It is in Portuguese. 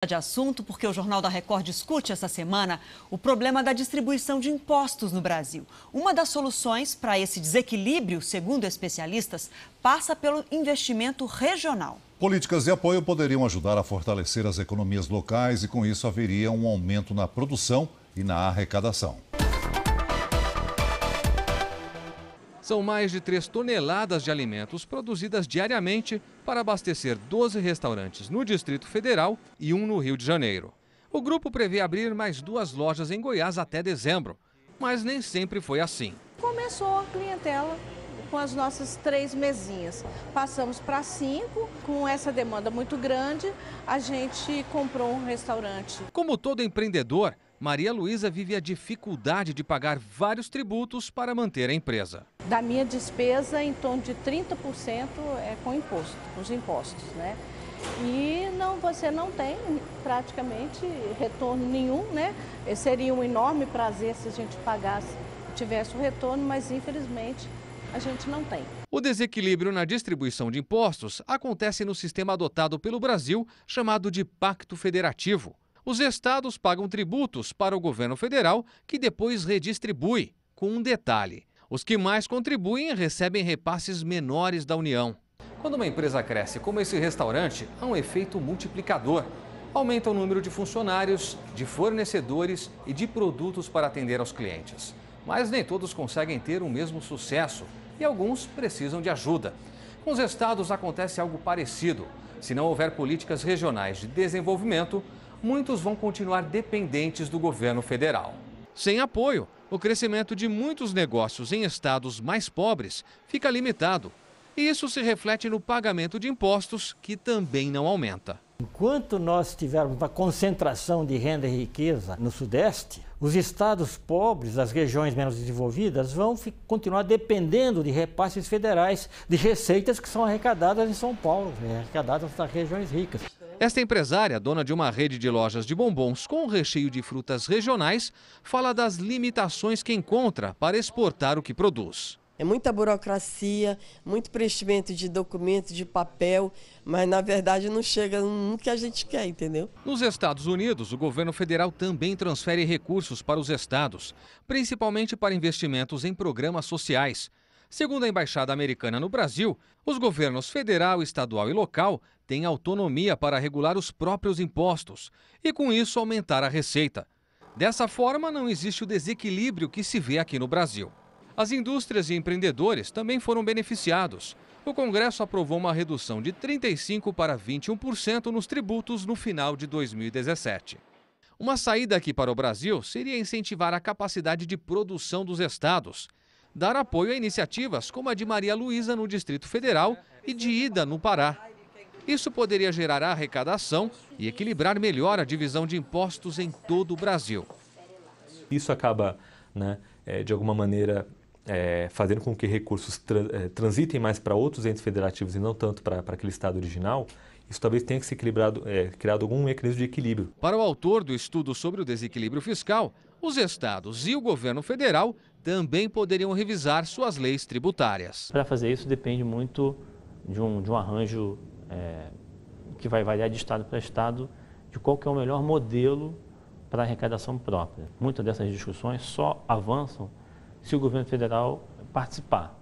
De assunto, porque o Jornal da Record discute essa semana o problema da distribuição de impostos no Brasil. Uma das soluções para esse desequilíbrio, segundo especialistas, passa pelo investimento regional. Políticas de apoio poderiam ajudar a fortalecer as economias locais e, com isso, haveria um aumento na produção e na arrecadação. São mais de 3 toneladas de alimentos produzidas diariamente para abastecer 12 restaurantes no Distrito Federal e um no Rio de Janeiro. O grupo prevê abrir mais 2 lojas em Goiás até dezembro, mas nem sempre foi assim. Começou a clientela com as nossas 3 mesinhas. Passamos para 5, com essa demanda muito grande, a gente comprou um restaurante. Como todo empreendedor, Maria Luísa vive a dificuldade de pagar vários tributos para manter a empresa. Da minha despesa, em torno de 30% é com imposto, os impostos, né? E você não tem praticamente retorno nenhum, né? Seria um enorme prazer se a gente pagasse, tivesse o retorno, mas infelizmente a gente não tem. O desequilíbrio na distribuição de impostos acontece no sistema adotado pelo Brasil, chamado de Pacto Federativo. Os estados pagam tributos para o governo federal, que depois redistribui, com um detalhe: os que mais contribuem recebem repasses menores da União. Quando uma empresa cresce, como esse restaurante, há um efeito multiplicador. Aumenta o número de funcionários, de fornecedores e de produtos para atender aos clientes. Mas nem todos conseguem ter o mesmo sucesso e alguns precisam de ajuda. Com os estados acontece algo parecido. Se não houver políticas regionais de desenvolvimento, muitos vão continuar dependentes do governo federal. Sem apoio, o crescimento de muitos negócios em estados mais pobres fica limitado. E isso se reflete no pagamento de impostos, que também não aumenta. Enquanto nós tivermos uma concentração de renda e riqueza no Sudeste, os estados pobres, as regiões menos desenvolvidas, vão continuar dependendo de repasses federais, de receitas que são arrecadadas em São Paulo, arrecadadas nas regiões ricas. Esta empresária, dona de uma rede de lojas de bombons com recheio de frutas regionais, fala das limitações que encontra para exportar o que produz. É muita burocracia, muito preenchimento de documento, de papel, mas na verdade não chega no que a gente quer, entendeu? Nos Estados Unidos, o governo federal também transfere recursos para os estados, principalmente para investimentos em programas sociais. Segundo a Embaixada Americana no Brasil, os governos federal, estadual e local têm autonomia para regular os próprios impostos e, com isso, aumentar a receita. Dessa forma, não existe o desequilíbrio que se vê aqui no Brasil. As indústrias e empreendedores também foram beneficiados. O Congresso aprovou uma redução de 35% para 21% nos tributos no final de 2017. Uma saída aqui para o Brasil seria incentivar a capacidade de produção dos estados, dar apoio a iniciativas como a de Maria Luísa no Distrito Federal e de Ida no Pará. Isso poderia gerar arrecadação e equilibrar melhor a divisão de impostos em todo o Brasil. Isso acaba, de alguma maneira, fazendo com que recursos transitem mais para outros entes federativos e não tanto para aquele estado original. Isso talvez tenha que ser criado algum mecanismo de equilíbrio. Para o autor do estudo sobre o desequilíbrio fiscal, os estados e o governo federal também poderiam revisar suas leis tributárias. Para fazer isso depende muito de um arranjo que vai variar de estado para estado, de qual que é o melhor modelo para a arrecadação própria. Muitas dessas discussões só avançam se o governo federal participar.